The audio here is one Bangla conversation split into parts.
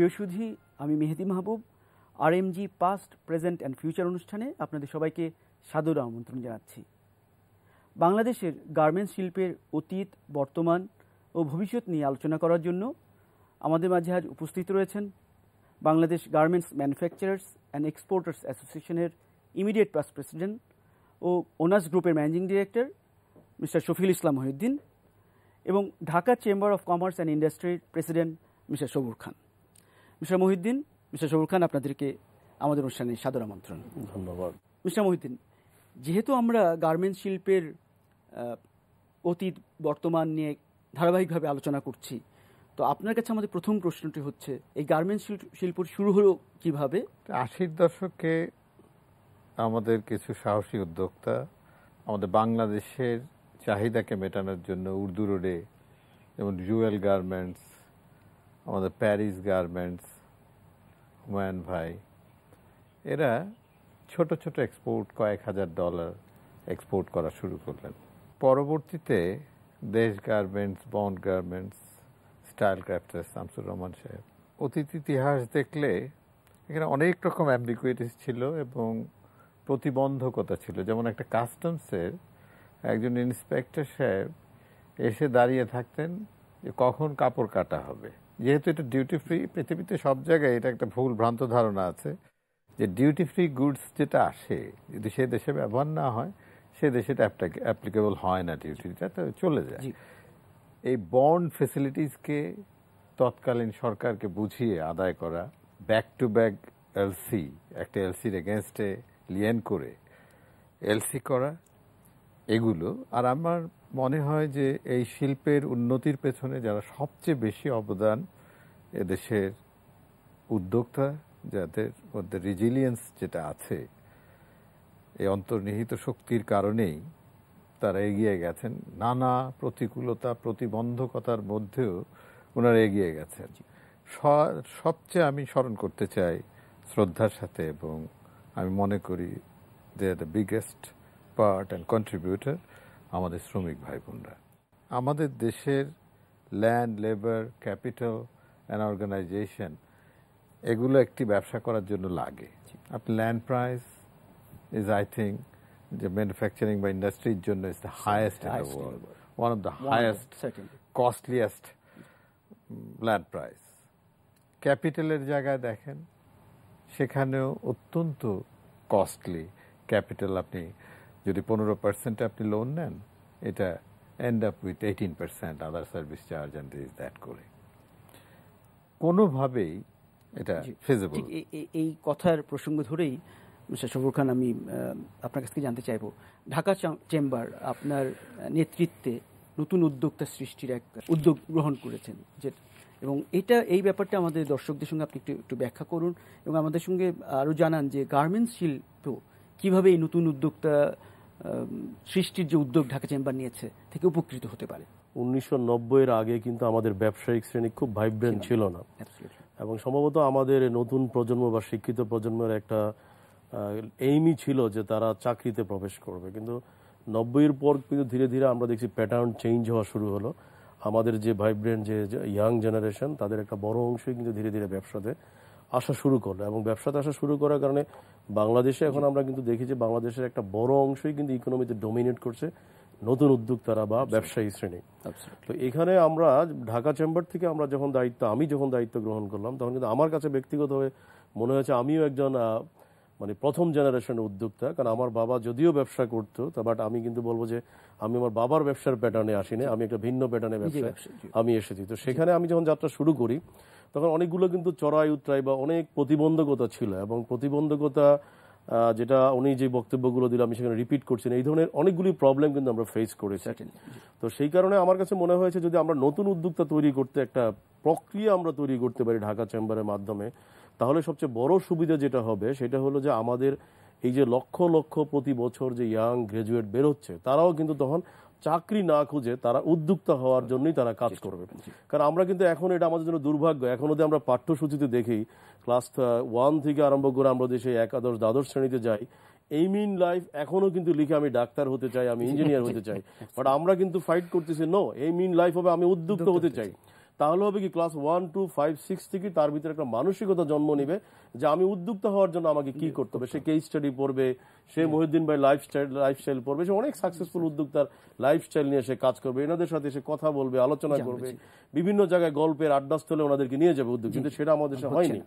প্রিয় সুধী, আমি মেহেদি মাহবুব RMG past present and future অনুষ্ঠানে আপনাদের সবাইকে সাদর আমন্ত্রণ জানাচ্ছি। বাংলাদেশের গার্মেন্টস শিল্পের অতীত, বর্তমান ও ভবিষ্যৎ নিয়ে আলোচনা করার জন্য আমাদের মাঝে আজ উপস্থিত রয়েছেন Bangladesh garments manufacturers and exporters অ্যাসোসিয়েশনের ইমিডিয়েট পাস্ট প্রেসিডেন্ট ও ওনার্স গ্রুপের managing director mister Shafiul Islam Mohiuddin এবং Dhaka chamber of commerce and ইন্ডাস্ট্রির president mister Sabur Khan. Mister Mohiuddin, mister Sabur Khan, আপনাদেরকে আমাদের অনুষ্ঠানে সাদর আমন্ত্রণ। ধন্যবাদ। মিস্টার মহিউদ্দিন, যেহেতু আমরা গার্মেন্টস শিল্পের অতীত বর্তমান নিয়ে ধারাবাহিকভাবে আলোচনা করছি, তো আপনার কাছে আমাদের প্রথম প্রশ্নটি হচ্ছে, এই গার্মেন্টস শিল্প শুরু হলো কিভাবে? 80-র দশকে আমাদের কিছু সাহসী উদ্যোক্তা আমাদের বাংলাদেশের চাহিদাকে মেটানোর জন্য উর্দু রোডে যেমন জুয়েল গার্মেন্টস, আমাদের প্যারিস গার্মেন্টস, হুমায়ুন ভাই, এরা ছোট ছোট এক্সপোর্ট কয়েক হাজার ডলার এক্সপোর্ট করা শুরু করলেন। পরবর্তীতে Desh garments, Bond garments, Style Crafters, Shamsur Rahman সাহেব। অতীত ইতিহাস দেখলে এখানে অনেক রকম অ্যাম্বিগুইটিস ছিল এবং প্রতিবন্ধকতা ছিল। যেমন একটা কাস্টমসের একজন ইন্সপেক্টর সাহেব এসে দাঁড়িয়ে থাকতেন যে কখন কাপড় কাটা হবে। যেহেতু এটা ডিউটি ফ্রি, পৃথিবীতে সব জায়গায় এটা একটা ভুল ভ্রান্ত ধারণা আছে যে ডিউটি ফ্রি গুডস যেটা আসে যদি সে দেশে ব্যবহার না হয় সে দেশে এটা অ্যাপ্লিকেবল হয় না, ডিউটিটা তো চলে যায়। এই বন্ড ফেসিলিটিসকে তৎকালীন সরকারকে বুঝিয়ে আদায় করা, ব্যাক টু ব্যাক এলসি, একটা এলসির এগেনস্টে লিয়েন করে এলসি করা, এগুলো। আর আমার মনে হয় যে এই শিল্পের উন্নতির পেছনে যারা সবচেয়ে বেশি অবদান এদেশের উদ্যোক্তা, যাদের মধ্যে রেজিলিয়েন্স যেটা আছে, এই অন্তর্নিহিত শক্তির কারণেই তারা এগিয়ে গেছেন। নানা প্রতিকূলতা, প্রতিবন্ধকতার মধ্যেও ওনারা এগিয়ে গেছেন। সবচেয়ে আমি স্মরণ করতে চাই শ্রদ্ধার সাথে, এবং আমি মনে করি they are the biggest part and contributor আমাদের শ্রমিক ভাই বোনরা। আমাদের দেশের land, labour, capital and organisation, এগুলো একটি ব্যবসা করার জন্য লাগে। আপনি land price is, I think, যে ম্যানুফ্যাকচারিং বা ইন্ডাস্ট্রির জন্য is the highest in the world, one of the highest, costliest land price. ক্যাপিটালের জায়গায় দেখেন, সেখানেও অত্যন্ত কস্টলি ক্যাপিটাল। আপনি যদি 15% আপনি লোন নেন, এটা end up with 18% other service charge and this that করে। কোনোভাবেই এটা ফিজিবল। এই কথার প্রসঙ্গ ধরেই মিস্টার সবুর খান, আমি আপনার কাছ থেকে জানতে চাইব, ঢাকা চেম্বার আপনার নেতৃত্বে নতুন উদ্যোক্তা সৃষ্টির এক উদ্যোগ গ্রহণ করেছেন, যে এবং এই ব্যাপারটা আমাদের দর্শকদের সঙ্গে আপনি একটু ব্যাখ্যা করুন এবং আমাদের সঙ্গে আরও জানান যে গার্মেন্টস শিল্প কীভাবে এই নতুন উদ্যোক্তা সৃষ্টির যে উদ্যোগ ঢাকা চেম্বার নিয়েছে থেকে উপকৃত হতে পারে। 1990-এর আগে কিন্তু আমাদের ব্যবসায়িক শ্রেণী খুব ভাইব্রেন্ট ছিল না, এবং সম্ভবত আমাদের নতুন প্রজন্ম বা শিক্ষিত প্রজন্মের একটা এইমই ছিল যে তারা চাকরিতে প্রবেশ করবে। কিন্তু 90-এর পর কিন্তু ধীরে ধীরে আমরা দেখছি প্যাটার্ন চেঞ্জ হওয়া শুরু হলো। আমাদের যে ভাইব্রেন্ট যে ইয়াং জেনারেশন, তাদের একটা বড় অংশই কিন্তু ধীরে ধীরে ব্যবসাতে আসা শুরু করলো, এবং ব্যবসাতে আসা শুরু করার কারণে বাংলাদেশে এখন আমরা কিন্তু দেখি যে বাংলাদেশের একটা বড় অংশই কিন্তু ইকোনমিতে ডমিনেট করছে নতুন উদ্যোক্তারা বা ব্যবসায়ী শ্রেণী। তো এখানে আমরা ঢাকা চেম্বার থেকে আমি যখন দায়িত্ব গ্রহণ করলাম, তখন কিন্তু আমার কাছে ব্যক্তিগতভাবে মনে হয়েছে আমিও একজন মানে প্রথম জেনারেশনের উদ্যোক্তা। কারণ আমার বাবা যদিও ব্যবসা করতো, বাট আমি কিন্তু বলবো যে আমি আমার বাবার ব্যবসার প্যাটার্নে আসিনি, আমি একটা ভিন্ন প্যাটার্নে ব্যবসায় আমি এসেছি। তো সেখানে আমি যখন যাত্রা শুরু করি, তখন অনেকগুলো কিন্তু চড়াই উতরাই বা অনেক প্রতিবন্ধকতা ছিল, এবং প্রতিবন্ধকতা যেটা উনি যে বক্তব্যগুলো দিল আমি সেখানে রিপিট করছি, এই ধরনের অনেকগুলি প্রবলেম কিন্তু আমরা ফেস করেছি। তো সেই কারণে আমার কাছে মনে হয়েছে যদি আমরা নতুন উদ্যোক্তা তৈরি করতে একটা প্রক্রিয়া আমরা তৈরি করতে পারি ঢাকা চেম্বারের মাধ্যমে, তাহলে সবচেয়ে বড় সুবিধা যেটা হবে সেটা হলো যে আমাদের এই যে লক্ষ লক্ষ প্রতি বছর যে ইয়াং গ্রাজুয়েট বেরোচ্ছে, তারাও কিন্তু তখন চাকরি না খুঁজে তারা উদ্যোক্তা হওয়ার জন্যই তারা কাজ করবে। কারণ আমরা কিন্তু এখন, এটা আমাদের জন্য দুর্ভাগ্য, এখন যদি আমরা পাঠ্যসূচিতে দেখি ক্লাস 1 থেকে আরম্ভ করে আমরা দেশে একাদশ দ্বাদশ শ্রেণীতে যাই, এইম ইন লাইফ এখনো কিন্তু লিখে আমি ডাক্তার হতে চাই, আমি ইঞ্জিনিয়ার হতে চাই, বাট আমরা কিন্তু ফাইট করতেছি নো, এইম ইন লাইফ হবে আমি উদ্যোক্তা হতে চাই। তাহলে হবে কি ক্লাস 1, 2, 5, 6 থেকে তার ভিতরে একটা মানসিকতা জন্ম নিবে যে আমি উদ্যোক্তা হওয়ার জন্য আমাকে কি করতে হবে। সে কেস স্টাডি পড়বে, সে মহিউদ্দিন ভাই লাইফস্টাইল পড়বে, সে অনেক সাকসেসফুল উদ্যোক্তার লাইফস্টাইল নিয়ে সে কাজ করবে, এনাদের সাথে সে কথা বলবে, আলোচনা করবে, বিভিন্ন জায়গায় গল্পের আড্ডাস্থলে ওনাদেরকে নিয়ে যাবে উদ্যোগ, কিন্তু সেটা আমাদের দেশে হয়নি।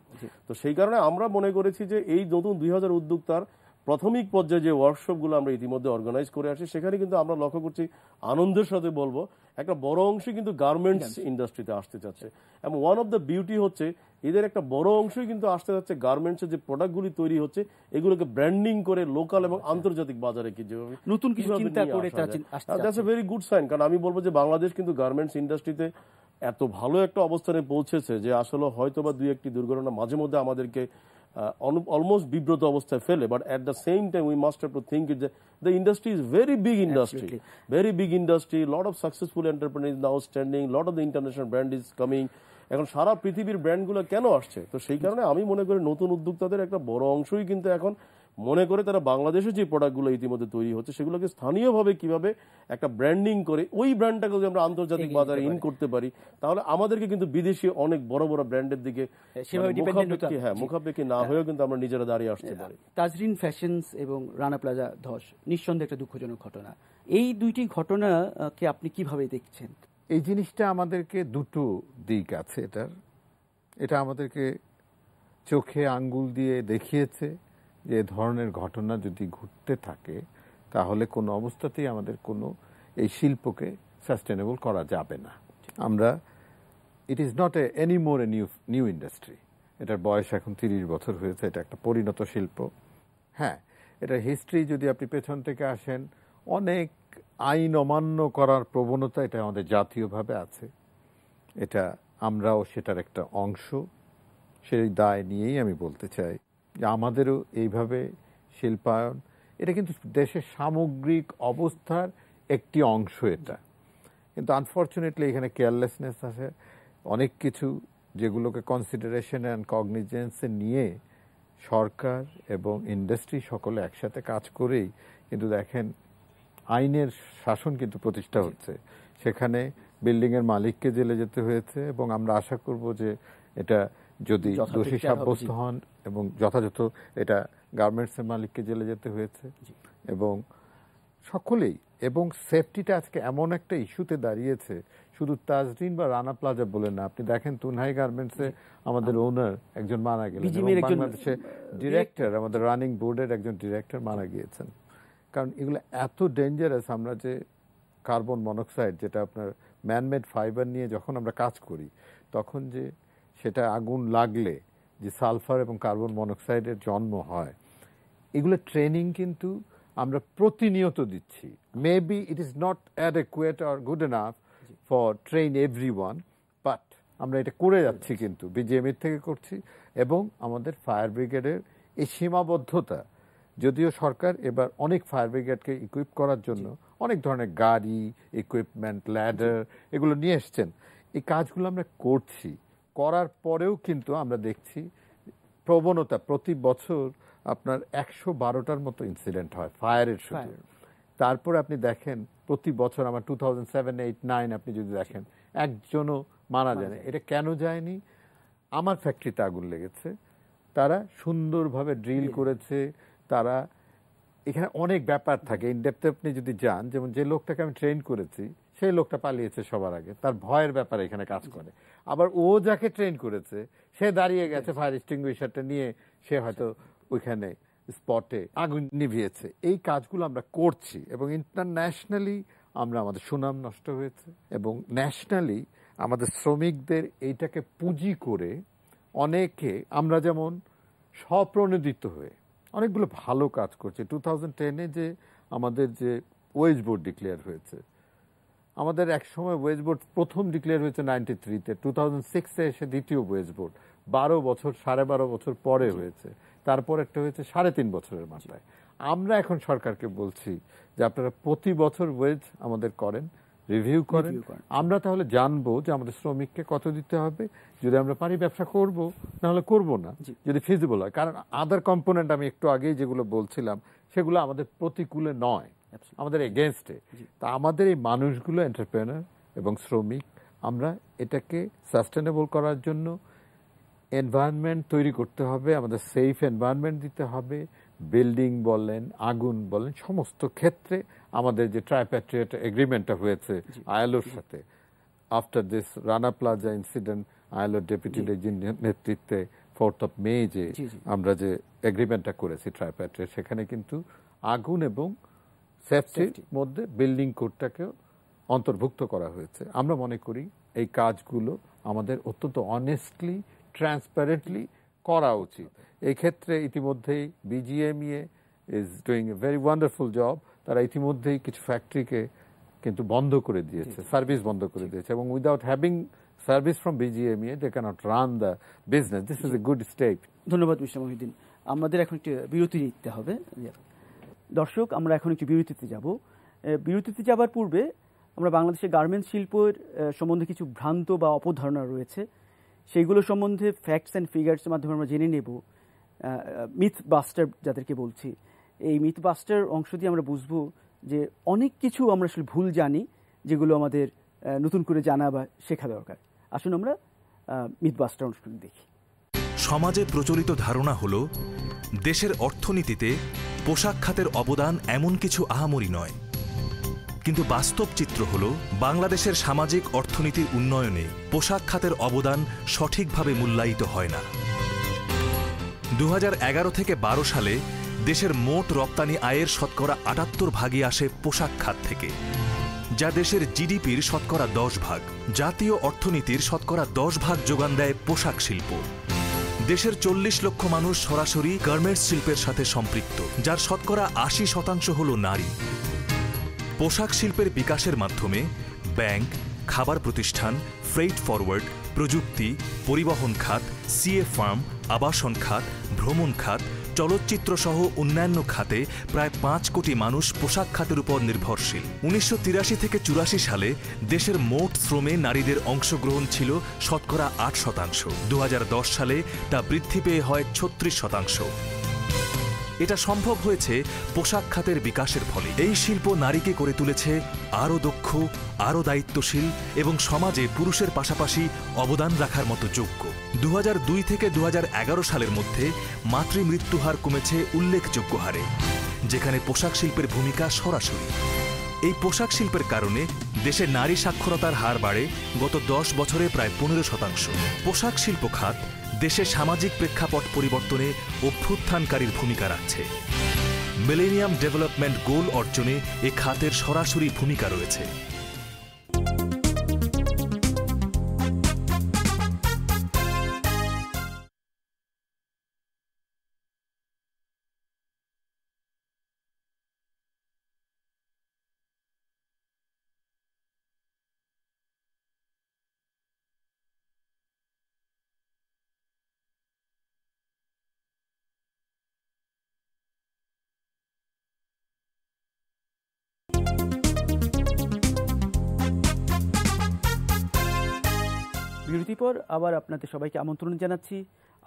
তো সেই কারণে আমরা মনে করেছি যে এই নতুন 2000 উদ্যোক্তার প্রাথমিক পর্যায়ে যে ওয়ার্কশপগুলো আমরা ইতিমধ্যে অর্গানাইজ করে আসি, সেখানে কিন্তু আমরা লক্ষ্য করছি, আনন্দের সাথে বলবো, একটা বড় অংশ কিন্তু গার্মেন্টস ইন্ডাস্ট্রিতে আসতে চাচ্ছে। এবং ওয়ান অফ দ্য বিউটি হচ্ছে এদের একটা বড় অংশই কিন্তু আসতে যাচ্ছে গার্মেন্টসের যে প্রোডাক্টগুলি তৈরি হচ্ছে এগুলোকে ব্র্যান্ডিং করে লোকাল এবং আন্তর্জাতিক বাজারে কি যেভাবে নতুন কিছু চিন্তা করে that's a very good sign. কারণ আমি বলবো যে বাংলাদেশ কিন্তু গার্মেন্টস ইন্ডাস্ট্রিতে এত ভালো একটা অবস্থানে পৌঁছেছে যে আসলে হয়তো বা 2-1টি দুর্ঘটনা মাঝে মধ্যে আমাদেরকে almost বিব্রত অবস্থায় ফেলে, but at the same time we must have to think it that the industry is very big industry, lot of successful entrepreneurs now standing, lot of the international brand is coming. এখন সারা পৃথিবীর ব্র্যান্ডগুলো কেন আসছে? তো সেই কারণে আমি মনে করি নতুন উদ্যোক্তাদের একটা বড় অংশই কিন্তু এখন মনে করে তারা বাংলাদেশে যে প্রোডাক্টগুলো ইতিমধ্যে তৈরি হচ্ছে সেগুলোকে স্থানীয়ভাবে কিভাবে একটা ব্র্যান্ডিং করে ওই ব্র্যান্ডটাকে যদি আমরা আন্তর্জাতিক বাজারে ইন করতে পারি, তাহলে আমাদেরকে কিন্তু বিদেশি অনেক বড় বড় ব্র্যান্ডের দিকে মুখাপেক্ষি না হয়েও কিন্তু আমরা নিজেরা দাঁড়িয়ে আসতে পারি। তাজরিন ফ্যাশনস এবং রানা প্লাজা ধস নিঃসন্দেহে একটা দুঃখজনক ঘটনা। এই দুইটি ঘটনাকে আপনি কিভাবে দেখছেন? এই জিনিসটা আমাদেরকে দুটো দিক আছে এটা আমাদেরকে চোখে আঙ্গুল দিয়ে দেখিয়েছে যে এ ধরনের ঘটনা যদি ঘটতে থাকে তাহলে কোনো অবস্থাতেই আমাদের কোনো এই শিল্পকে সাস্টেনেবল করা যাবে না। আমরা it is not any more a new industry. এটার বয়স এখন 30 বছর হয়েছে, এটা একটা পরিণত শিল্প। হ্যাঁ, এটা হিস্ট্রি যদি আপনি পেছন থেকে আসেন, অনেক আইন অমান্য করার প্রবণতা এটা আমাদের জাতীয়ভাবে আছে, এটা আমরাও সেটার একটা অংশ। সেই দায় নিয়েই আমি বলতে চাই যে আমাদেরও এইভাবে শিল্পায়ন, এটা কিন্তু দেশের সামগ্রিক অবস্থার একটি অংশ এটা। কিন্তু আনফর্চুনেটলি এখানে কেয়ারলেসনেস আছে, অনেক কিছু যেগুলোকে কনসিডারেশন অ্যান্ড কগনিজেন্সে নিয়ে সরকার এবং ইন্ডাস্ট্রি সকলে একসাথে কাজ করেই কিন্তু দেখেন আইনের শাসন কিন্তু প্রতিষ্ঠা হচ্ছে। সেখানে বিল্ডিংয়ের মালিককে জেলে যেতে হয়েছে এবং আমরা আশা করব যে এটা যদি দোষী সাব্যস্ত হন এবং যথাযথ এটা গার্মেন্টসের মালিককে জেলে যেতে হয়েছে এবং সকলেই। এবং সেফটিটা আজকে এমন একটা ইস্যুতে দাঁড়িয়েছে, শুধু তাজরিন বা রানা প্লাজা বলে না, আপনি দেখেন তুনহাই গার্মেন্টসে আমাদের ওনার একজন মারা গেলেন, বাংলাদেশে ডিরেক্টর, আমাদের রানিং বোর্ডের একজন ডিরেক্টর মারা গিয়েছেন। কারণ এগুলো এত ডেঞ্জারাস। আমরা যে কার্বন মনোক্সাইড, যেটা আপনার ম্যানমেড ফাইবার নিয়ে যখন আমরা কাজ করি তখন যে সেটা আগুন লাগলে যে সালফার এবং কার্বন মনোক্সাইডের জন্ম হয়, এগুলো ট্রেনিং কিন্তু আমরা প্রতিনিয়ত দিচ্ছি। Maybe it is not অ্যাডেকুয়েট or good enough for train everyone, but আমরা এটা করে যাচ্ছি, কিন্তু বিজিএমইর থেকে করছি। এবং আমাদের ফায়ার ব্রিগেডের এই সীমাবদ্ধতা, যদিও সরকার এবার অনেক ফায়ার ব্রিগেডকে ইকুইপ করার জন্য অনেক ধরনের গাড়ি, ইকুইপমেন্ট, ল্যাডার এগুলো নিয়ে এসছেন, এই কাজগুলো আমরা করছি। করার পরেও কিন্তু আমরা দেখছি প্রবণতা, প্রতি বছর আপনার 112টার মতো ইনসিডেন্ট হয় ফায়ারের শুধু। তারপরে আপনি দেখেন প্রতি বছর আমার 2007, 8, 9 আপনি যদি দেখেন একজনও মারা যায় না। এটা কেন যায়নি? আমার ফ্যাক্টরিতে আগুন লেগেছে, তারা সুন্দরভাবে ড্রিল করেছে, তারা এখানে অনেক ব্যাপার থাকে ইনডেপথে আপনি যদি যান। যেমন যে লোকটাকে আমি ট্রেন করেছি সেই লোকটা পালিয়েছে সবার আগে, তার ভয়ের ব্যাপারে এখানে কাজ করে। আবার ও যাকে ট্রেন করেছে সে দাঁড়িয়ে গেছে ফায়ার এক্সটিংগুইশারটা নিয়ে, সে হয়তো ওইখানে স্পটে আগুন নিভিয়েছে। এই কাজগুলো আমরা করছি এবং ইন্টারন্যাশনালি আমরা, আমাদের সুনাম নষ্ট হয়েছে এবং ন্যাশনালি আমাদের শ্রমিকদের এইটাকে পুঁজি করে অনেকে আমরা যেমন স্বপ্রণোদিত হয়ে অনেকগুলো ভালো কাজ করছে। 2010-এ যে আমাদের যে ওয়েজ বোর্ড ডিক্লেয়ার হয়েছে, আমাদের এক সময় ওয়েজ বোর্ড প্রথম ডিক্লেয়ার হয়েছে 93-তে, 2006-এ এসে দ্বিতীয় ওয়েজ বোর্ড 12 বছর 12.5 বছর পরে হয়েছে, তারপর একটা হয়েছে 3.5 বছরের মাথায়। আমরা এখন সরকারকে বলছি যে আপনারা প্রতি বছর ওয়েজ আমাদের করেন, রিভিউ করেন, আমরা তাহলে জানবো যে আমাদের শ্রমিককে কত দিতে হবে। যদি আমরা পারি ব্যবসা করব, নাহলে করব না, যদি ফিজিবল হয়। কারণ আদার কম্পোনেন্ট আমি একটু আগেই যেগুলো বলছিলাম সেগুলো আমাদের প্রতিকূলে নয়, আমাদের এগেনস্টে। তা আমাদের এই মানুষগুলো এন্টারপ্রেনার এবং শ্রমিক আমরা এটাকে সাস্টেনেবল করার জন্য এনভায়রনমেন্ট তৈরি করতে হবে, আমাদের সেফ এনভায়রনমেন্ট দিতে হবে। বিল্ডিং বলেন, আগুন বলেন, সমস্ত ক্ষেত্রে আমাদের যে ট্রাইপ্যাট্রিয়েট এগ্রিমেন্টটা হয়েছে আইএলওর সাথে, after this Rana Plaza incident, আইএলওর ডেপুটি নেতৃত্বে 4th of May যে আমরা যে এগ্রিমেন্টটা করেছি ট্রাইপ্যাট্রিয়েট, সেখানে কিন্তু আগুন এবং সেফটির মধ্যে বিল্ডিং কোডটাকেও অন্তর্ভুক্ত করা হয়েছে। আমরা মনে করি এই কাজগুলো আমাদের অত্যন্ত অনেস্টলি, ট্রান্সপারেন্টলি করা উচিত। এই ক্ষেত্রে ইতিমধ্যেই BGMEA is doing a very wonderful job. তারা ইতিমধ্যেই কিছু ফ্যাক্টরিকে কিন্তু বন্ধ করে দিয়েছে, সার্ভিস বন্ধ করে দিয়েছে, এবং without having service from BGMEA they cannot run the business. This is a good step. ধন্যবাদ মিস্টার মহিউদ্দিন। আমাদের এখন একটি বিরতি নিতে হবে। দর্শক, আমরা এখন একটি বিরতিতে যাব। বিরতিতে যাবার পূর্বে আমরা বাংলাদেশের গার্মেন্টস শিল্পের সম্বন্ধে কিছু ভ্রান্ত বা অপধারণা রয়েছে, সেইগুলো সম্বন্ধে ফ্যাক্টস অ্যান্ড ফিগার্সের মাধ্যমে আমরা জেনে নেব। মিথ বাস্টার যাদেরকে বলছি, এই মিথ বাস্টার অংশ দিয়ে আমরা বুঝবো যে অনেক কিছু আমরা আসলে ভুল জানি, যেগুলো আমাদের নতুন করে জানা বা শেখা দরকার। আসুন আমরা মিথ বাস্টার অনুষ্ঠান দেখি। সমাজে প্রচলিত ধারণা হলো দেশের অর্থনীতিতে পোশাক খাতের অবদান এমন কিছু আহামরি নয়, কিন্তু বাস্তব চিত্র হলো বাংলাদেশের সামাজিক অর্থনীতির উন্নয়নে পোশাক খাতের অবদান সঠিকভাবে মূল্যায়িত হয় না। 2011 থেকে 12 সালে দেশের মোট রপ্তানি আয়ের শতকরা 78% আসে পোশাক খাত থেকে, যা দেশের জিডিপির শতকরা 10%। জাতীয় অর্থনীতির শতকরা 10% যোগান দেয় পোশাক শিল্প। দেশের 40 লক্ষ মানুষ সরাসরি গার্মেন্টস শিল্পের সাথে সম্পৃক্ত, যার শতকরা 80% হল নারী। পোশাক শিল্পের বিকাশের মাধ্যমে ব্যাংক, খাবার প্রতিষ্ঠান, ফ্রেইট ফরওয়ার্ড, প্রযুক্তি, পরিবহন খাত, সিএ ফার্ম, আবাসন খাত, ভ্রমণ খাত, চলচ্চিত্র সহ অন্যান্য খাতে প্রায় 5 কোটি মানুষ পোশাক খাতের উপর নির্ভরশীল। 1983 থেকে 84 সালে দেশের মোট শ্রমে নারীদের অংশগ্রহণ ছিল শতকরা 8%। 2010 সালে তা বৃদ্ধি পেয়ে হয় 36%। এটা সম্ভব হয়েছে পোশাক খাতের বিকাশের ফলে। এই শিল্প নারীকে করে তুলেছে আরও দক্ষ, আরও দায়িত্বশীল এবং সমাজে পুরুষের পাশাপাশি অবদান রাখার মতো যোগ্য। 2002 থেকে 2011 সালের মধ্যে মাতৃমৃত্যু হার কমেছে উল্লেখযোগ্য হারে, যেখানে পোশাক শিল্পের ভূমিকা সরাসরি। এই পোশাক শিল্পের কারণে দেশে নারী সাক্ষরতার হার বাড়ে গত 10 বছরে প্রায় 15%। পোশাক শিল্প খাত দেশে সামাজিক প্রেক্ষাপট পরিবর্তনে অভ্যুত্থানকারীর ভূমিকা রাখছে। মিলেনিয়াম ডেভেলপমেন্ট গোল অর্জনে এ খাতের সরাসরি ভূমিকা রয়েছে। বিরতির পর আবার আপনাদের সবাইকে আমন্ত্রণ জানাচ্ছি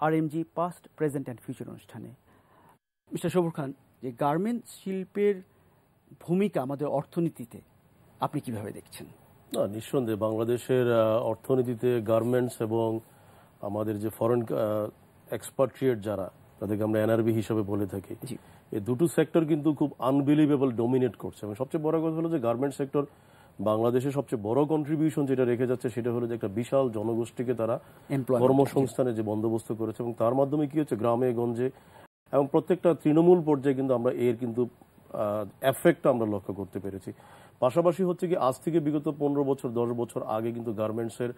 RMG past, present and future অনুষ্ঠানে। মিস্টার সবুর খান, যে গার্মেন্টস শিল্পের ভূমিকা আমাদের অর্থনীতিতে আপনি কিভাবে দেখছেন? না, নিঃসন্দেহে বাংলাদেশের অর্থনীতিতে গার্মেন্টস এবং আমাদের যে ফরেন এক্সপাট্রিয়েট যারা, তাদেরকে আমরা এনআরবি হিসেবে বলে থাকি, এই দুটো সেক্টর কিন্তু খুব আনবিলিভেবল ডোমিনেট করছে। এবং সবচেয়ে বড় কথা হলো যে গার্মেন্টস সেক্টর বাংলাদেশের সবচেয়ে বড় কন্ট্রিবিউশন যেটা রেখে যাচ্ছে সেটা হলো যে একটা বিশাল জনগোষ্ঠীকে তারা কর্মসংস্থানের যে বন্দোবস্ত করেছে, এবং তার মাধ্যমে কি হচ্ছে গ্রামে গঞ্জে এবং প্রত্যেকটা তৃণমূল পর্যায়ে কিন্তু আমরা এর কিন্তু এফেক্টটা আমরা লক্ষ্য করতে পেরেছি। পাশাপাশি হচ্ছে কি আজ থেকে বিগত 15 বছর 10 বছর আগে কিন্তু গার্মেন্টসের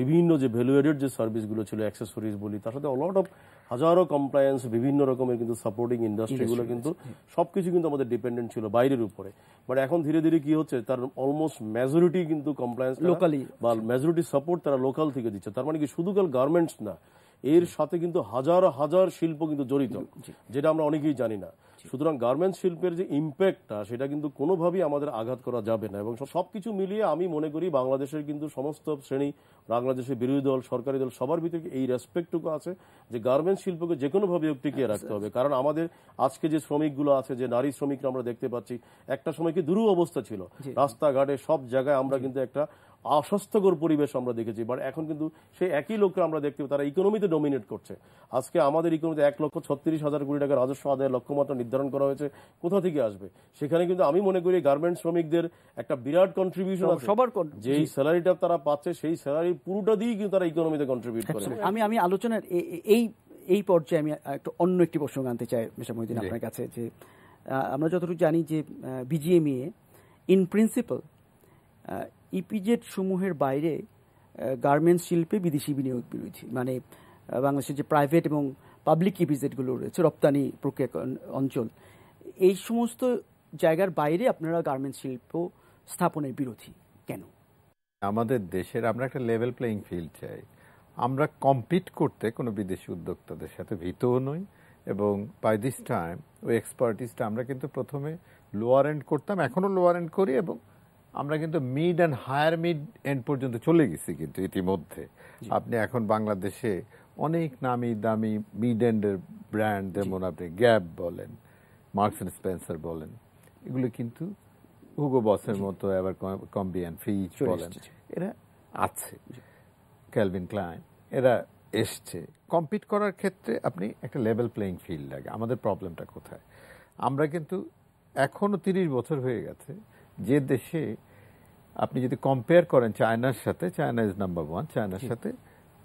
বিভিন্ন যে ভ্যালু এডেড যে সার্ভিসগুলো ছিল, অ্যাক্সেসরিজ বলি, তার সাথে অলট অফ হাজারো কমপ্লায়েন্স, বিভিন্ন রকমের কিন্তু সাপোর্টিং ইন্ডাস্ট্রিগুলো কিন্তু সবকিছু কিন্তু আমাদের ডিপেন্ডেন্ট ছিল বাইরের উপরে। বাট এখন ধীরে ধীরে কি হচ্ছে, তার অলমোস্ট মেজরিটি কিন্তু কমপ্লায়েন্স লোকালি বা মেজরিটি সাপোর্ট তারা লোকাল থেকে দিচ্ছে। তার মানে কি শুধু কাল গার্মেন্টস না, এর সাথে কিন্তু হাজার হাজার শিল্প কিন্তু জড়িত, যেটা আমরা অনেকেই জানি না। সুতরাং গার্মেন্টস শিল্পের যে ইম্প্যাক্টটা সেটা কিন্তু কোনোভাবেই আমাদের আঘাত করা যাবে না। এবং সবকিছু মিলিয়ে আমি মনে করি বাংলাদেশের কিন্তু সমস্ত শ্রেণী, বাংলাদেশের বিরোধী দল, সরকারি দল, সবার ভিতরে এই রেসপেক্টটুকু আছে যে গার্মেন্টস শিল্পকে যে কোনোভাবে টিকিয়ে রাখতে হবে। কারণ আমাদের আজকে যে শ্রমিকগুলো আছে, যে নারী শ্রমিকরা আমরা দেখতে পাচ্ছি, একটা সময় কি দুরূহ অবস্থা ছিল, রাস্তাঘাটে সব জায়গায় আমরা কিন্তু একটা অস্বাস্থ্যকর পরিবেশ আমরা দেখেছি, বাট এখন কিন্তু সেই একই লোককে আমরা দেখতে পাই তারা ইকোনমিতে ডমিনেট করছে। আজকে আমাদের ইকোনমিতে 1,36,000 কোটি টাকা রাজস্ব আদায়ের লক্ষ্যমাত্রা নির্ধারণ করা হয়েছে, কোথা থেকে আসবে? সেখানে কিন্তু আমি মনে করি গার্মেন্টস শ্রমিকদের একটা বিরাট কন্ট্রিবিউশন আছে, সবার যেই স্যালারিটা তারা পাচ্ছে সেই স্যালারি পুরোটা দিয়েই কিন্তু তারা ইকোনমিতে কন্ট্রিবিউট করে। আমি আলোচনার এই পর্যায়ে আমি অন্য একটি প্রসঙ্গ আনতে চাই মিস্টার মহিউদ্দিন আপনার কাছে, যে আমরা যতটুকু জানি যে বিজিএমইএ ইন প্রিন্সিপাল ইপিজেড সমূহের বাইরে গার্মেন্টস শিল্পে বিদেশি বিনিয়োগ বিরোধী, মানে বাংলাদেশের যে প্রাইভেট এবং পাবলিক ইপিজেডগুলো রয়েছে রপ্তানি প্রক্রিয়া অঞ্চল, এই সমস্ত জায়গার বাইরে আপনারা গার্মেন্টস শিল্প স্থাপনের বিরোধী কেন? আমাদের দেশের আমরা একটা লেভেল প্লেইং ফিল্ড চাই। আমরা কম্পিট করতে কোনো বিদেশি উদ্যোক্তাদের সাথে ভীতও নই, এবং বাই দিস টাইম ওই এক্সপার্টিসটা আমরা কিন্তু প্রথমে লোয়ার এন্ড করতাম, এখনও লোয়ার এন্ড করি, এবং আমরা কিন্তু mid and higher mid end পর্যন্ত চলে গেছি। কিন্তু ইতিমধ্যে আপনি এখন বাংলাদেশে অনেক নামি দামি মিড এন্ডের ব্র্যান্ড, যেমন আপনি গ্যাপ বলেন, মার্কস অ্যান্ড স্পেন্সার বলেন, এগুলো কিন্তু হুগো বসের মতো, এবার কম্বি অ্যান্ড ফিচ বলেন, এরা আছে, ক্যালভিন ক্লাইন, এরা এসছে। কম্পিট করার ক্ষেত্রে আপনি একটা লেভেল প্লেইং ফিল্ড লাগে। আমাদের প্রবলেমটা কোথায়? আমরা কিন্তু এখনো 30 বছর হয়ে গেছে যে দেশে আপনি যদি কম্পেয়ার করেন চায়নার সাথে, চায়না ইজ নাম্বার 1, চায়নার সাথে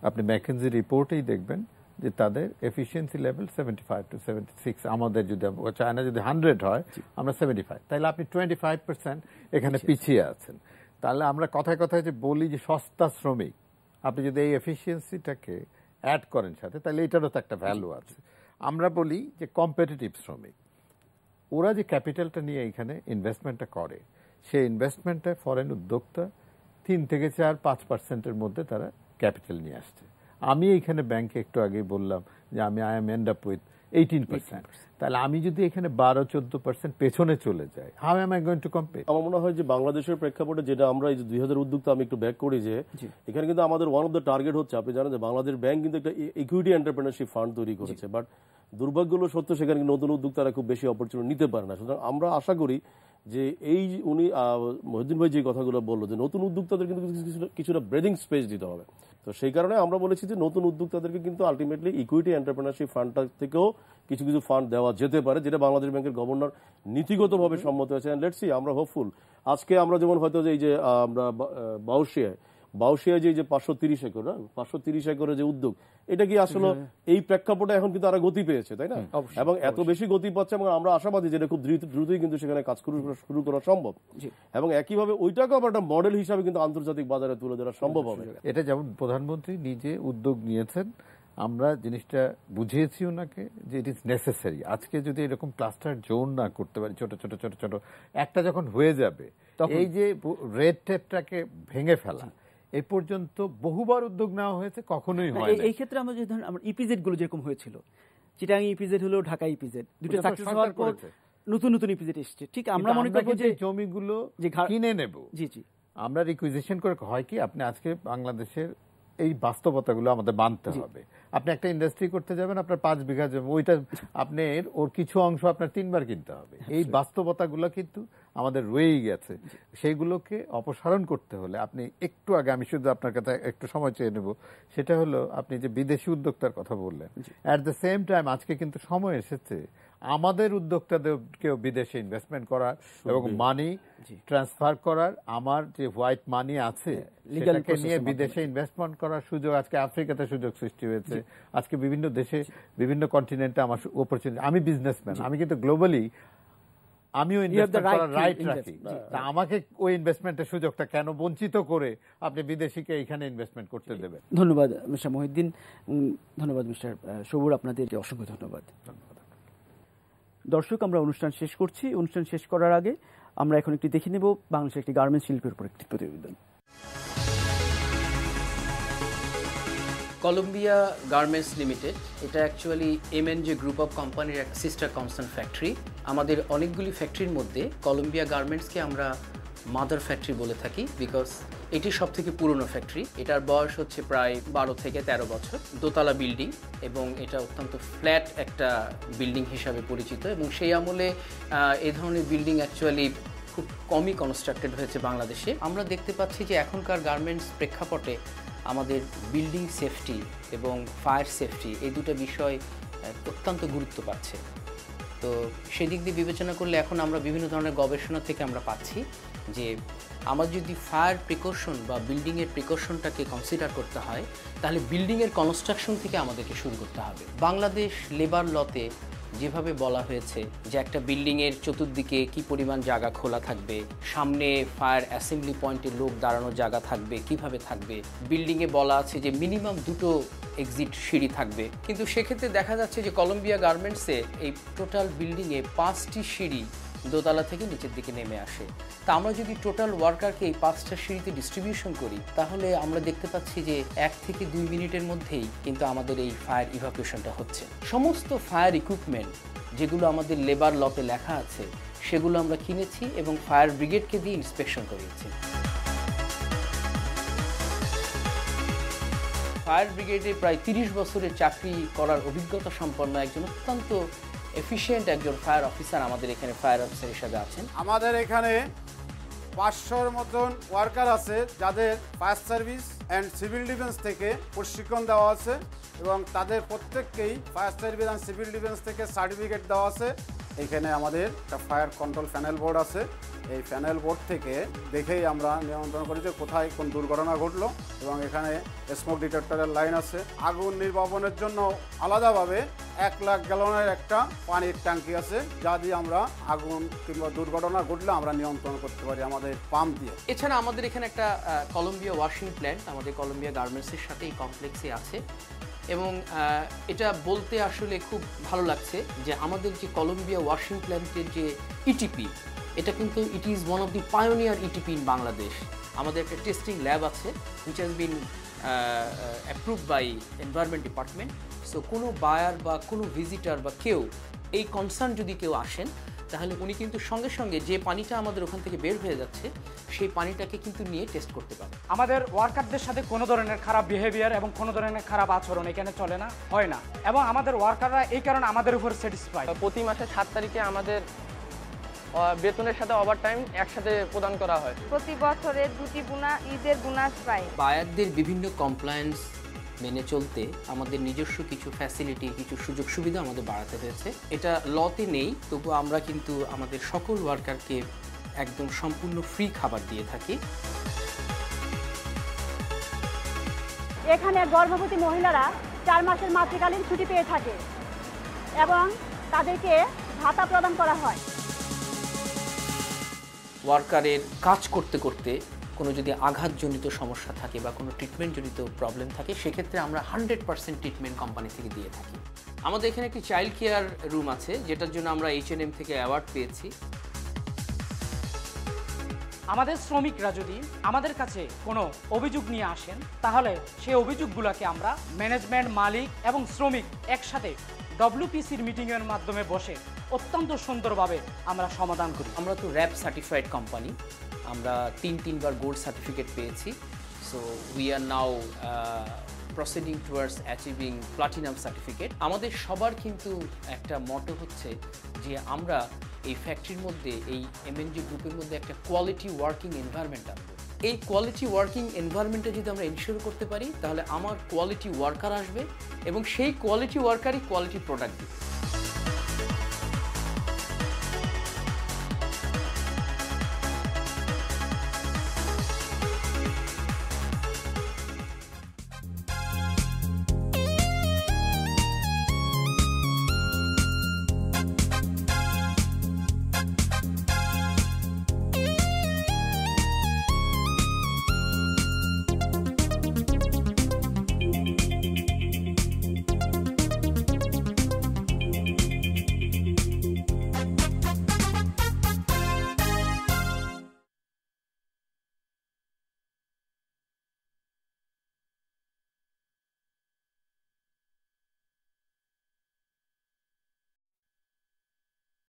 আপনি ম্যাকেনজি রিপোর্টেই দেখবেন যে তাদের এফিসিয়েন্সি লেভেল 75 to 76, আমাদের যদি চায়না যদি 100 হয় আমরা 75, তাহলে আপনি 25% এখানে পিছিয়ে আছেন। তাহলে আমরা কথায় কথায় যে বলি যে সস্তা শ্রমিক, আপনি যদি এই এফিসিয়েন্সিটাকে অ্যাড করেন সাথে, তাহলে এটারও তো একটা ভ্যালু আছে। আমরা বলি যে কম্পিটিটিভ শ্রমিক, ওরা যে ক্যাপিটালটা নিয়ে এখানে ইনভেস্টমেন্টটা করে, সেই ইনভেস্টমেন্টটা ফরেন উদ্যোক্তা 3 থেকে 4-5% মধ্যে তারা ক্যাপিটাল নিয়ে আসছে। আমি এইখানে ব্যাংকে একটু আগে বললাম যে আমি I am end up with 18%, তাহলে আমি যদি এখানে 12-14% পেছনে চলে যাই, how M I going to compete? আমার মনে হয় যে বাংলাদেশের প্রেক্ষাপটে যেটা আমরা এই যে 2000 উদ্যোক্তা আমি একটু ব্যাক করি, যে এখানে কিন্তু আমাদের ওয়ান অফ দ্য টার্গেট হচ্ছে, আপনি জানেন যে বাংলাদেশ ব্যাংক কিন্তু একটা ইকুইটি এন্টারপ্রেনারশিপ ফান্ড তৈরি করেছে, বাট দুর্ভাগ্য হলো সত্য সেখানে নতুন উদ্যোক্তারা খুব বেশি অপরচুনিটি নিতে পারে না। সুতরাং আমরা আশা করি যে এই উনি মহিউদ্দিন ভাই যে কথাগুলো বললো যে নতুন উদ্যোক্তাদের কিন্তু কিছুটা ব্রেদিং স্পেস দিতে হবে। তো সেই কারণে আমরা বলেছি যে নতুন উদ্যোক্তাদেরকে কিন্তু আলটিমেটলি ইকুইটি এন্টারপ্রেনারশিপ ফান্ডটা থেকেও কিছু কিছু ফান্ড দেওয়া যেতে পারে, যেটা বাংলাদেশ ব্যাংকের গভর্নর নীতিগতভাবে সম্মত হয়েছে। লেটস সি, আমরা হোপফুল। আজকে আমরা যেমন হয়তো যে এই যে আমরা বাউশিয়ায় যে 530 একর, 530 একরের যে উদ্যোগ, এটা কি আসলে এই প্রেক্ষাপটে এখন কিন্তু তারা গতি পেয়েছে, তাই না? এবং এত বেশি গতি পাচ্ছে, এবং আমরা আশাবাদী যেটা খুব দ্রুতই কিন্তু সেখানে কাজ শুরু করা সম্ভব, এবং একইভাবে ওইটাকে আবার একটা মডেল হিসাবে কিন্তু আন্তর্জাতিক বাজারে তুলে ধরা সম্ভব হবে। এটা যেমন প্রধানমন্ত্রী নিজে উদ্যোগ নিয়েছেন, আমরা জিনিসটা বুঝিয়েছি ওনাকে যে ইট ইজ নেসেসারি। আজকে যদি এরকম ক্লাস্টার জোন না করতে পারি, ছোট ছোট ছোট ছোট একটা যখন হয়ে যাবে, এই যে রেড টেপটাকে ভেঙে ফেলা, এই পর্যন্ত বহুবার উদ্যোগ নেওয়া হয়েছে, কখনোই হয় না। এই ক্ষেত্রে আমরা যে ধরুন আমরা ইপিজেড গুলো যেরকম হয়েছিল, চিটাং ইপিজেড হলো, ঢাকা ইপিজেড, দুটো সাকসেস হওয়ার পর নতুন নতুন ইপিজেড এসেছে। ঠিক আমরা মনে করব যে জমিগুলো কিনে নেব, জি জি, আমরা রিকুইজিশন করে, হয় কি আপনি আজকে বাংলাদেশের এই বাস্তবতাগুলো আমাদের মানতে হবে। আপনি একটা ইন্ডাস্ট্রি করতে যাবেন, আপনার 5 বিঘা জমি, ওইটা আপনার ওর কিছু অংশ আপনার 3 বার কিনতে হবে। এই বাস্তবতাগুলো কিন্তু আমাদের রয়েই গেছে, সেইগুলোকে অপসারণ করতে হলে আপনি একটু আগে, আমি শুধু আপনার কাছে একটু সময় চেয়ে নেব, সেটা হলো আপনি যে বিদেশি উদ্যোক্তার কথা বললেন, অ্যাট দ্য সেম টাইম আজকে কিন্তু সময় এসেছে আমাদের উদ্যোক্তাদেরকেও বিদেশে ইনভেস্টমেন্ট করার এবং মানি ট্রান্সফার করার। আমার যে হোয়াইট মানি আছে সেটাকে নিয়ে বিদেশে ইনভেস্টমেন্ট করার সুযোগ, আজকে আফ্রিকাতে সুযোগ সৃষ্টি হয়েছে, আজকে বিভিন্ন দেশে বিভিন্ন কন্টিনেন্টে আমার অপরচুনিটি। আমি বিজনেসম্যান, আমি কিন্তু গ্লোবালি আমিও ইনভেস্টমেন্ট করার রাইট রাখি, তা আমাকে ওই ইনভেস্টমেন্টের সুযোগটা কেন বঞ্চিত করে আপনি বিদেশিকে এখানে ইনভেস্টমেন্ট করতে দেবেন? ধন্যবাদ মিস্টার মহিউদ্দিন, ধন্যবাদ মিস্টার সবুর, আপনাদেরকে অসংখ্য ধন্যবাদ। দর্শক, আমরা অনুষ্ঠান শেষ করছি। অনুষ্ঠান শেষ করার আগে আমরা এখন একটি দেখে নেব বাংলাদেশের একটি গার্মেন্টস শিল্পের উপর একটি প্রতিবেদন। কলম্বিয়া গার্মেন্টস লিমিটেড, এটা অ্যাকচুয়ালি এমএনজে গ্রুপ অফ কোম্পানির একটা সিস্টার কনসার্ন ফ্যাক্টরি। আমাদের অনেকগুলি ফ্যাক্টরির মধ্যে কলম্বিয়া গার্মেন্টসকে আমরা মাদার ফ্যাক্টরি বলে থাকি, বিকজ এটি সব থেকে পুরনো ফ্যাক্টরি। এটার বয়স হচ্ছে প্রায় 12 থেকে 13 বছর। দোতলা বিল্ডিং, এবং এটা অত্যন্ত ফ্ল্যাট একটা বিল্ডিং হিসাবে পরিচিত, এবং সেই আমলে এই ধরনের বিল্ডিং অ্যাকচুয়ালি খুব কমই কনস্ট্রাক্টেড হয়েছে বাংলাদেশে। আমরা দেখতে পাচ্ছি যে এখনকার গার্মেন্টস প্রেক্ষাপটে আমাদের বিল্ডিং সেফটি এবং ফায়ার সেফটি এই দুটো বিষয় অত্যন্ত গুরুত্ব পাচ্ছে। তো সেদিক দিয়ে বিবেচনা করলে এখন আমরা বিভিন্ন ধরনের গবেষণা থেকে আমরা পাচ্ছি যে আমার যদি ফায়ার প্রিকশন বা বিল্ডিংয়ের প্রিকশনটাকে কনসিডার করতে হয় তাহলে বিল্ডিংয়ের কনস্ট্রাকশন থেকে আমাদেরকে শুরু করতে হবে। বাংলাদেশ লেবার লতে যেভাবে বলা হয়েছে যে একটা বিল্ডিংয়ের চতুর্দিকে কি পরিমাণ জায়গা খোলা থাকবে, সামনে ফায়ার অ্যাসেম্বলি পয়েন্টে লোক দাঁড়ানোর জায়গা থাকবে, কিভাবে থাকবে, বিল্ডিংয়ে বলা আছে যে মিনিমাম 2টো এক্সিট সিঁড়ি থাকবে, কিন্তু সেক্ষেত্রে দেখা যাচ্ছে যে কলম্বিয়া গার্মেন্টসে এই টোটাল বিল্ডিংয়ে 5টি সিঁড়ি দোতলা থেকে নিচের দিকে নেমে আসে। তা আমরা যদি টোটাল ওয়ার্কারকে এই 5টা সিঁড়িতে ডিস্ট্রিবিউশন করি তাহলে আমরা দেখতে পাচ্ছি যে 1 থেকে 2 মিনিটের মধ্যেই কিন্তু আমাদের এই ফায়ার ইভাকুয়েশনটা হচ্ছে। সমস্ত ফায়ার ইকুইপমেন্ট যেগুলো আমাদের লেবার লতে লেখা আছে সেগুলো আমরা কিনেছি এবং ফায়ার ব্রিগেডকে দিয়ে ইন্সপেকশন করিয়েছি। ফায়ার ব্রিগেডে প্রায় 30 বছরের চাকরি করার অভিজ্ঞতা সম্পন্ন একজন অত্যন্ত এফিশিয়েন্ট একজন ফায়ার অফিসার আমাদের এখানে ফায়ার অফিসার হিসাবে আছেন। আমাদের এখানে 500-র মতন ওয়ার্কার আছে যাদের fire service and civil defence থেকে প্রশিক্ষণ দেওয়া আছে এবং তাদের প্রত্যেককেই fire service and civil defence থেকে সার্টিফিকেট দেওয়া আছে। এখানে আমাদের একটা ফায়ার কন্ট্রোল প্যানেল বোর্ড আছে। এই প্যানেল বোর্ড থেকে দেখেই আমরা নিয়ন্ত্রণ করি যে কোথায় কোন দুর্ঘটনা ঘটলো এবং এখানে স্মোক ডিটেক্টরের লাইন আছে। আগুন নির্বাপনের জন্য আলাদাভাবে 1 লাখ গ্যালনের একটা পানির ট্যাঙ্কি আছে যা দিয়ে আমরা আগুন কিংবা দুর্ঘটনা ঘটলে আমরা নিয়ন্ত্রণ করতে পারি আমাদের পাম্প দিয়ে। এছাড়া আমাদের এখানে একটা কলম্বিয়া ওয়াশিং প্ল্যান্ট আমাদের কলম্বিয়া গার্মেন্টসের সাথে এই কমপ্লেক্সে আছে এবং এটা বলতে আসলে খুব ভালো লাগছে যে আমাদের যে কলম্বিয়া ওয়াশিং প্ল্যান্টের যে ইটিপি এটা কিন্তু it is one of the pioneer ETP in Bangladesh. আমাদের একটা টেস্টিং ল্যাব আছে which has been approved by environment department. So কোনো বায়ার বা কোনো ভিজিটার বা কেউ এই কনসার্ন যদি কেউ আসেন তাহলে উনি কিন্তু সঙ্গে সঙ্গে যে পানিটা আমাদের ওখান থেকে বের হয়ে যাচ্ছে সেই পানিটাকে কিন্তু নিয়ে টেস্ট করতে পারে। আমাদের ওয়ার্কারদের সাথে কোনো ধরনের খারাপ বিহেভিয়ার এবং কোনো ধরনের খারাপ আচরণ এখানে চলে না, হয় না, এবং আমাদের ওয়ার্কাররা এই কারণে আমাদের উপর স্যাটিসফাইড। প্রতি মাসে 7 তারিখে আমাদের বেতনের সাথে ওভারটাইম একসাথে প্রদান করা হয়। প্রতি বছরে 2টি ঈদের বোনাস পাই। বায়ারদের বিভিন্ন কমপ্লায়েন্স মেনে চলতে আমাদের নিজস্ব কিছু ফ্যাসিলিটি, কিছু সুযোগ সুবিধা আমাদের বাড়াতে হয়েছে। এটা লতে নেই, তবু আমরা কিন্তু আমাদের সকল ওয়ার্কারকে একদম সম্পূর্ণ ফ্রি খাবার দিয়ে থাকি। এখানে গর্ভবতী মহিলারা 4 মাসের মাতৃকালীন ছুটি পেয়ে থাকে এবং তাদেরকে ভাতা প্রদান করা হয়। ওয়ার্কারের কাজ করতে করতে কোনো যদি আঘাতজনিত সমস্যা থাকে বা কোনো ট্রিটমেন্টজনিত প্রবলেম থাকে সেক্ষেত্রে আমরা 100% ট্রিটমেন্ট কোম্পানি থেকে দিয়ে থাকি। আমাদের এখানে একটি চাইল্ড কেয়ার রুম আছে যেটার জন্য আমরা H&M থেকে অ্যাওয়ার্ড পেয়েছি। আমাদের শ্রমিকরা যদি আমাদের কাছে কোনো অভিযোগ নিয়ে আসেন তাহলে সেই অভিযোগগুলোকে আমরা ম্যানেজমেন্ট, মালিক এবং শ্রমিক একসাথে WPCর মিটিংয়ের মাধ্যমে বসে অত্যন্ত সুন্দরভাবে আমরা সমাধান করি। আমরা তো র্যাপ সার্টিফাইড কোম্পানি, আমরা 3বার গোল্ড সার্টিফিকেট পেয়েছি। So we are now proceeding towards achieving platinum certificate. আমাদের সবার কিন্তু একটা মটো হচ্ছে যে আমরা এই ফ্যাক্টরির মধ্যে, এই MNG গ্রুপের মধ্যে একটা কোয়ালিটি ওয়ার্কিং এনভায়রনমেন্ট আনবো। এই কোয়ালিটি ওয়ার্কিং এনভায়রনমেন্টে যদি আমরা এনশিওর করতে পারি তাহলে আমার কোয়ালিটি ওয়ার্কার আসবে এবং সেই কোয়ালিটি ওয়ার্কারই কোয়ালিটি প্রোডাক্ট দিবে।